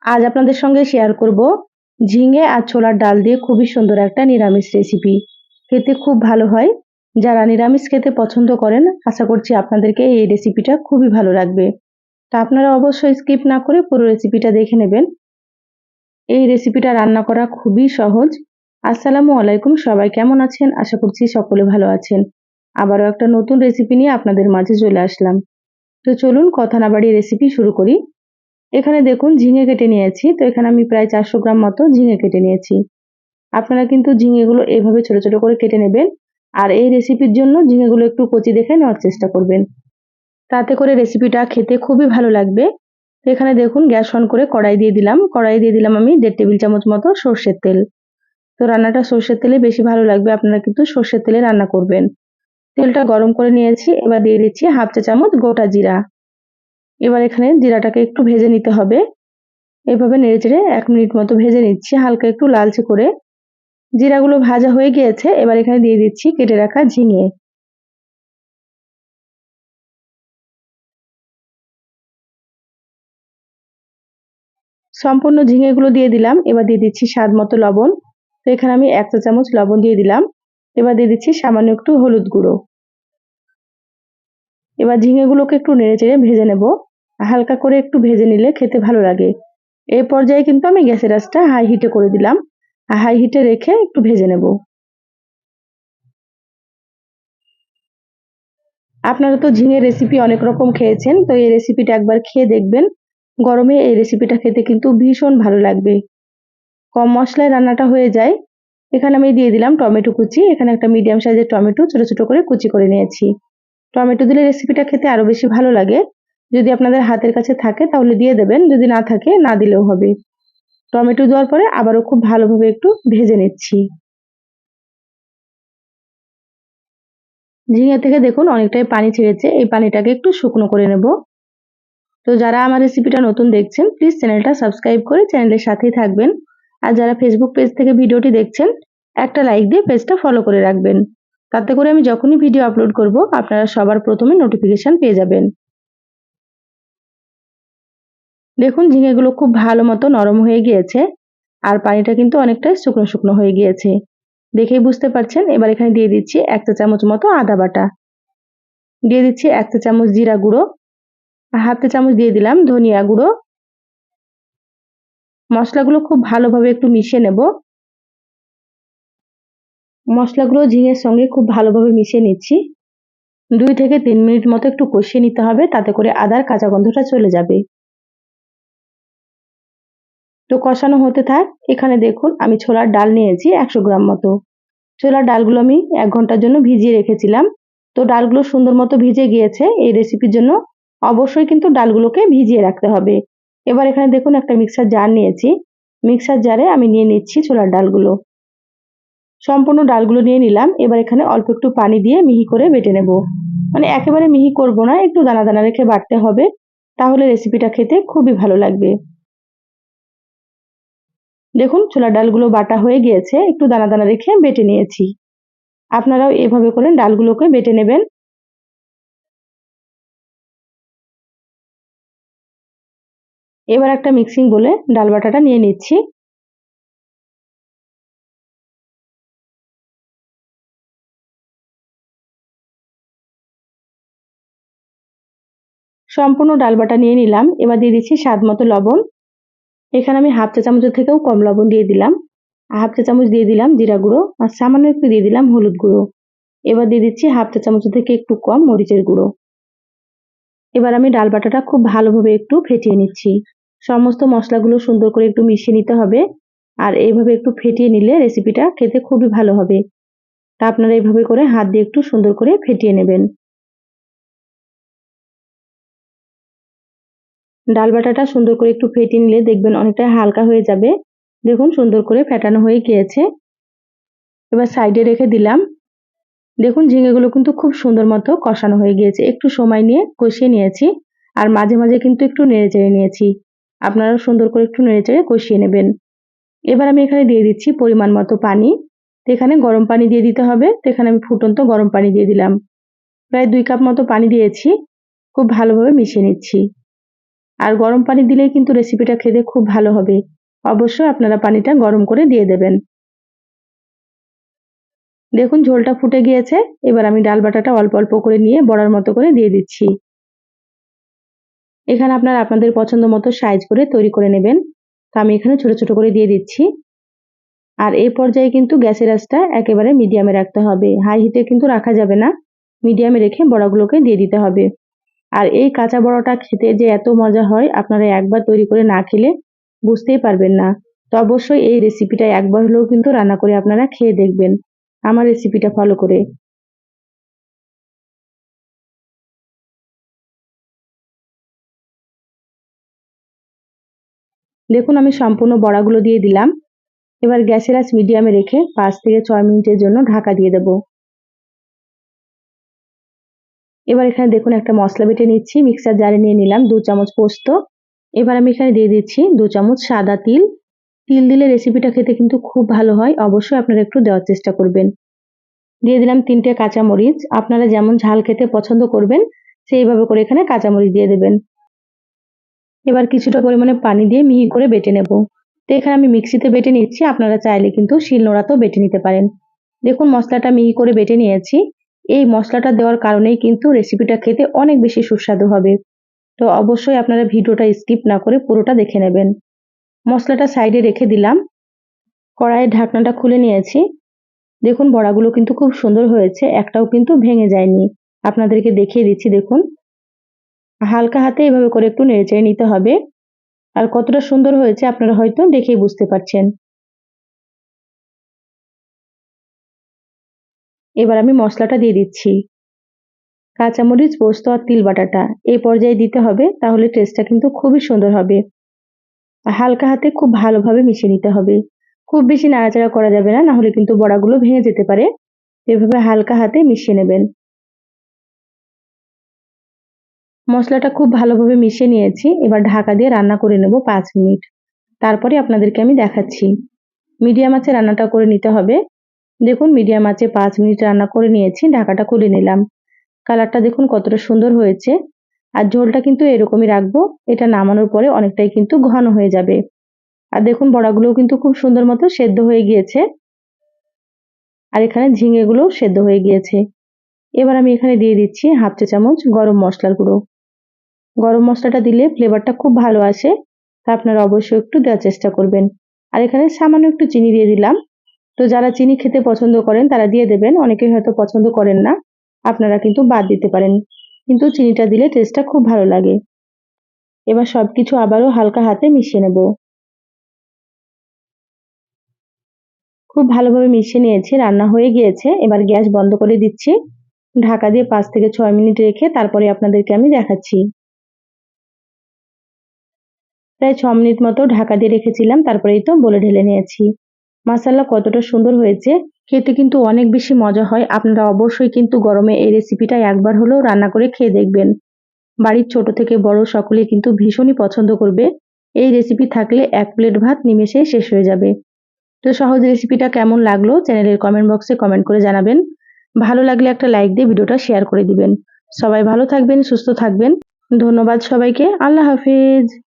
আজ আপনাদের সঙ্গে শেয়ার করব ঝিঙে আর ছোলার ডাল দিয়ে খুবই সুন্দর একটা নিরামিষ রেসিপি। খেতে খুব ভালো হয়। যারা নিরামিষ খেতে পছন্দ করেন, আশা করছি আপনাদেরকে এই রেসিপিটা খুবই ভালো লাগবে। তা আপনারা অবশ্যই স্কিপ না করে পুরো রেসিপিটা দেখে নেবেন। এই রেসিপিটা রান্না করা খুবই সহজ। আসসালামু আলাইকুম, সবাই কেমন আছেন? আশা করছি সকলে ভালো আছেন। আবারও একটা নতুন রেসিপি নিয়ে আপনাদের মাঝে চলে আসলাম। তো চলুন কথা না বাড়িয়ে রেসিপি শুরু করি। এখানে দেখুন ঝিঙে কেটে নিয়েছি। তো এখানে আমি প্রায় 400 গ্রাম মতো ঝিঙে কেটে নিয়েছি। আপনারা কিন্তু ঝিঙেগুলো এভাবে ছোট ছোট করে কেটে নেবেন। আর এই রেসিপির জন্য ঝিঙেগুলো একটু কচি দেখে নেওয়ার চেষ্টা করবেন। তাতে করে রেসিপিটা খেতে খুবই ভালো লাগবে। তো এখানে দেখুন গ্যাস অন করে কড়াই দিয়ে দিলাম। কড়াই দিয়ে দিলাম আমি 1.5 টেবিল চামচ মতো সর্ষের তেল। তো রান্নাটা সর্ষের তেলে বেশি ভালো লাগবে, আপনারা কিন্তু সর্ষের তেলে রান্না করবেন। তেলটা গরম করে নিয়েছি। এবার দিয়ে দিচ্ছি হাফ চা চামচ গোটা জিরা। এবার এখানে জিরাটাকে একটু ভেজে নিতে হবে। এভাবে নেড়েচেড়ে 1 মিনিট মতো ভেজে নিচ্ছি হালকা একটু লালচে করে। জিরাগুলো ভাজা হয়ে গিয়েছে। এবার এখানে দিয়ে দিচ্ছি কেটে রাখা ঝিঙে। সম্পূর্ণ ঝিঙেগুলো দিয়ে দিলাম। এবার দিয়ে দিচ্ছি স্বাদ মতো লবণ। তো এখানে আমি 1 চা চামচ লবণ দিয়ে দিলাম। এবার দিয়ে দিচ্ছি সামান্য একটু হলুদ গুঁড়ো। এবার ঝিঙেগুলোকে একটু নেড়েচেড়ে ভেজে নেব। হালকা করে একটু ভেজে নিলে খেতে ভালো লাগে। এই পর্যায়ে কিন্তু আমি গ্যাসের আঁচটা হাই হিটে করে দিলাম। হাই হিটে রেখে একটু ভেজে নেব। আপনারা তো ঝিঙের রেসিপি অনেক রকম খেয়েছেন, তো এই রেসিপিটা একবার খেয়ে দেখবেন। গরমে এই রেসিপিটা খেতে কিন্তু ভীষণ ভালো লাগবে। কম মশলায় রান্নাটা হয়ে যায়। এখানে আমি দিয়ে দিলাম টমেটো কুচি। এখানে একটা মিডিয়াম সাইজের টমেটো ছোট ছোট করে কুচি করে নিয়েছি। টমেটো দিলে রেসিপিটা খেতে আরো বেশি ভালো লাগে। যদি আপনাদের হাতের কাছে থাকে তাহলে দিয়ে দেবেন, যদি না থাকে না দিলেও হবে। টমেটো দেওয়ার পরে আবারও খুব ভালোভাবে একটু ভেজে নিচ্ছি। ঝিঙে থেকে দেখুন অনেকটাই পানি ছেড়েছে। এই পানিটাকে একটু শুকনো করে নেব। তো যারা আমার রেসিপিটা নতুন দেখছেন, প্লিজ চ্যানেলটা সাবস্ক্রাইব করে চ্যানেলের সাথেই থাকবেন। আর যারা ফেসবুক পেজ থেকে ভিডিওটি দেখছেন, একটা লাইক দিয়ে পেজটা ফলো করে রাখবেন। তাতে করে আমি যখনই ভিডিও আপলোড করব, আপনারা সবার প্রথমে নোটিফিকেশন পেয়ে যাবেন। দেখুন ঝিঙেগুলো খুব ভালো মতো নরম হয়ে গিয়েছে। আর পানিটা কিন্তু অনেকটাই শুকনো শুকনো হয়ে গিয়েছে। দেখেই বুঝতে পারছেন। এবার এখানে দিয়ে দিচ্ছি 1 চা চামচ মতো আদা বাটা। দিয়ে দিচ্ছি 1 চা চামচ জিরা গুঁড়ো। হাফ চা চামচ দিয়ে দিলাম ধনিয়া গুঁড়ো। মশলাগুলো খুব ভালোভাবে একটু মিশিয়ে নেব। মশলাগুলো ঝিঙের সঙ্গে খুব ভালোভাবে মিশিয়ে নিচ্ছি। 2 থেকে 3 মিনিট মতো একটু কষিয়ে নিতে হবে, তাতে করে আদার কাঁচা গন্ধটা চলে যাবে। তো কষানো হতে থাক। এখানে দেখুন আমি ছোলার ডাল নিয়েছি 100 গ্রাম মতো। ছোলার ডালগুলো আমি 1 ঘন্টার জন্য ভিজিয়ে রেখেছিলাম। তো ডালগুলো সুন্দর মতো ভিজে গিয়েছে। এই রেসিপির জন্য অবশ্যই কিন্তু ডালগুলোকে ভিজিয়ে রাখতে হবে। এবার এখানে দেখুন একটা মিক্সার জার নিয়েছি। মিক্সার জারে আমি নিয়ে নিচ্ছি ছোলার ডালগুলো। সম্পূর্ণ ডালগুলো নিয়ে নিলাম। এবার এখানে অল্প একটু পানি দিয়ে মিহি করে বেটে নেব। মানে একেবারে মিহি করব না, একটু দানা দানা রেখে বাটতে হবে। তাহলে রেসিপিটা খেতে খুবই ভালো লাগবে। দেখুন ছোলার ডালগুলো বাটা হয়ে গিয়েছে। একটু দানা দানা রেখে বেটে নিয়েছি। আপনারাও এভাবে করে ডালগুলোকে বেটে নেবেন। এবার একটা মিক্সিং বলে ডাল বাটাটা নিয়ে নিচ্ছি। সম্পূর্ণ ডাল বাটা নিয়ে নিলাম। এবার দিয়ে দিচ্ছি স্বাদ মতো লবণ। এখানে আমি হাফ চা চামচের থেকেও কম লবণ দিয়ে দিলাম। হাফ চা চামচ দিয়ে দিলাম জিরা গুঁড়ো আর সামান্য একটু দিয়ে দিলাম হলুদ গুঁড়ো। এবার দিয়ে দিচ্ছি হাফ চা চামচের থেকে একটু কম মরিচের গুঁড়ো। এবার আমি ডাল বাটাটা খুব ভালোভাবে একটু ফেটিয়ে নিচ্ছি। সমস্ত মশলাগুলো সুন্দর করে একটু মিশিয়ে নিতে হবে। আর এইভাবে একটু ফেটিয়ে নিলে রেসিপিটা খেতে খুবই ভালো হবে। তা আপনারা এইভাবে করে হাত দিয়ে একটু সুন্দর করে ফেটিয়ে নেবেন। ডাল বাটাটা সুন্দর করে একটু ফেটিয়ে নিলে দেখবেন অনেকটা হালকা হয়ে যাবে। দেখুন সুন্দর করে ফেটানো হয়ে গিয়েছে। এবার সাইডে রেখে দিলাম। দেখুন ঝিঙেগুলো কিন্তু খুব সুন্দর মতো কষানো হয়ে গিয়েছে। একটু সময় নিয়ে কষিয়ে নিয়েছি। আর মাঝে মাঝে কিন্তু একটু নেড়েচেড়ে নিয়েছি। আপনারাও সুন্দর করে একটু নেড়েচেড়ে কষিয়ে নেবেন। এবার আমি এখানে দিয়ে দিচ্ছি পরিমাণ মতো পানি। তো এখানে গরম পানি দিয়ে দিতে হবে। তো এখানে আমি ফুটন্ত গরম পানি দিয়ে দিলাম। প্রায় 2 কাপ মতো পানি দিয়েছি। খুব ভালোভাবে মিশিয়ে নিচ্ছি। আর গরম পানি দিলেই কিন্তু রেসিপিটা খেতে খুব ভালো হবে। অবশ্যই আপনারা পানিটা গরম করে দিয়ে দেবেন। দেখুন ঝোলটা ফুটে গিয়েছে। এবার আমি ডাল বাটাটা অল্প অল্প করে নিয়ে বড়ার মতো করে দিয়ে দিচ্ছি। এখানে আপনারা আপনাদের পছন্দ মতো সাইজ করে তৈরি করে নেবেন। তো আমি এখানে ছোট ছোট করে দিয়ে দিচ্ছি। আর এই পর্যায়ে কিন্তু গ্যাসের আঁচটা একেবারে মিডিয়ামে রাখতে হবে, হাই হিটে কিন্তু রাখা যাবে না। মিডিয়ামে রেখে বড়াগুলোকে দিয়ে দিতে হবে। আর এই কাঁচা বড়াটা খেতে যে এত মজা হয়, আপনারা একবার তৈরি করে না খেলে বুঝতেই পারবেন না। তো অবশ্যই এই রেসিপিটা একবার হলেও কিন্তু রান্না করে আপনারা খেয়ে দেখবেন আমার রেসিপিটা ফলো করে। দেখুন আমি সম্পূর্ণ বড়াগুলো দিয়ে দিলাম। এবার গ্যাসের আঁচ মিডিয়ামে রেখে 5 থেকে 6 মিনিটের জন্য ঢাকা দিয়ে দেব। এবার এখানে দেখুন একটা মশলা বেটে নিচ্ছি। মিক্সার জারে নিয়ে নিলাম 2 চামচ পোস্ত। এবার আমি এখানে দিয়ে দিচ্ছি 2 চামচ সাদা তিল। তিল দিলে রেসিপিটা খেতে কিন্তু খুব ভালো হয়, অবশ্যই আপনারা একটু দেওয়ার চেষ্টা করবেন। দিয়ে দিলাম 3টে কাঁচামরিচ। আপনারা যেমন ঝাল খেতে পছন্দ করবেন সেইভাবে করে এখানে কাঁচামরিচ দিয়ে দেবেন। এবার কিছুটা পরিমাণে পানি দিয়ে মিহি করে বেটে নেব। তো এখানে আমি মিক্সিতে বেটে নিচ্ছি, আপনারা চাইলে কিন্তু শিলনোড়াতেও বেটে নিতে পারেন। দেখুন মশলাটা মিহি করে বেটে নিয়েছি। এই মশলাটা দেওয়ার কারণেই কিন্তু রেসিপিটা খেতে অনেক বেশি সুস্বাদু হবে। তো অবশ্যই আপনারা ভিডিওটা স্কিপ না করে পুরোটা দেখে নেবেন। মশলাটা সাইডে রেখে দিলাম। কড়াইয়ের ঢাকনাটা খুলে নিয়েছি। দেখুন বড়াগুলো কিন্তু খুব সুন্দর হয়েছে, একটাও কিন্তু ভেঙে যায়নি। আপনাদেরকে দেখিয়ে দিচ্ছি দেখুন। হালকা হাতে এভাবে করে একটু নেড়েচেড়ে নিতে হবে। আর কতটা সুন্দর হয়েছে আপনারা হয়তো দেখেই বুঝতে পারছেন। এবার আমি মশলাটা দিয়ে দিচ্ছি। কাঁচামরিচ, পোস্ত আর তিল বাটাটা এই পর্যায়ে দিতে হবে, তাহলে টেস্টটা কিন্তু খুবই সুন্দর হবে। হালকা হাতে খুব ভালোভাবে মিশিয়ে নিতে হবে। খুব বেশি নাড়াচাড়া করা যাবে না, নাহলে কিন্তু বড়াগুলো ভেঙে যেতে পারে। এভাবে হালকা হাতে মিশিয়ে নেবেন। মশলাটা খুব ভালোভাবে মিশিয়ে নিয়েছি। এবার ঢাকা দিয়ে রান্না করে নেব 5 মিনিট। তারপরে আপনাদেরকে আমি দেখাচ্ছি। মিডিয়াম আঁচে রান্নাটা করে নিতে হবে। দেখুন মিডিয়াম আঁচে 5 মিনিট রান্না করে নিয়েছি, ঢাকাটা খুলে নিলাম। কালারটা দেখুন কতটা সুন্দর হয়েছে। আর ঝোলটা কিন্তু এরকমই রাখবো। এটা নামানোর পরে অনেকটাই কিন্তু ঘন হয়ে যাবে। আর দেখুন বড়াগুলোও কিন্তু খুব সুন্দর মতো সেদ্ধ হয়ে গিয়েছে। আর এখানে ঝিঙেগুলোও সেদ্ধ হয়ে গিয়েছে। এবার আমি এখানে দিয়ে দিচ্ছি হাফ চা চামচ গরম মশলার গুঁড়ো। গরম মশলাটা দিলে ফ্লেভারটা খুব ভালো আসে। তা আপনারা অবশ্যই একটু দেওয়ার চেষ্টা করবেন। আর এখানে সামান্য একটু চিনি দিয়ে দিলাম। তো যারা চিনি খেতে পছন্দ করেন তারা দিয়ে দেবেন, অনেকে হয়তো পছন্দ করেন না, আপনারা কিন্তু বাদ দিতে পারেন। কিন্তু চিনিটা দিলে টেস্টটা খুব ভালো লাগে। এবার সবকিছু আবারও হালকা হাতে মিশিয়ে নেব। খুব ভালোভাবে মিশিয়ে নিয়েছি, রান্না হয়ে গিয়েছে। এবার গ্যাস বন্ধ করে দিচ্ছি। ঢাকা দিয়ে 5 থেকে 6 মিনিট রেখে তারপরে আপনাদেরকে আমি দেখাচ্ছি। প্রায় 6 মিনিট মতো ঢাকা দিয়ে রেখেছিলাম, তারপরেই তো বলে ঢেলে নিয়েছি। মাশাআল্লাহ কতটা সুন্দর হয়েছে, খেতে কিন্তু অনেক বেশি মজা হয়। আপনারা অবশ্যই কিন্তু গরমে এই রেসিপিটা একবার হলেও রান্না করে খেয়ে দেখবেন। বাড়ির ছোট থেকে বড় সকলেই কিন্তু ভীষণই পছন্দ করবে। এই রেসিপি থাকলে 1 প্লেট ভাত নিমেষেই শেষ হয়ে যাবে। তো সহজ রেসিপিটা কেমন লাগলো চ্যানেলের কমেন্ট বক্সে কমেন্ট করে জানাবেন। ভালো লাগলে একটা লাইক দিয়ে ভিডিওটা শেয়ার করে দিবেন। সবাই ভালো থাকবেন, সুস্থ থাকবেন। ধন্যবাদ সবাইকে। আল্লাহ হাফেজ।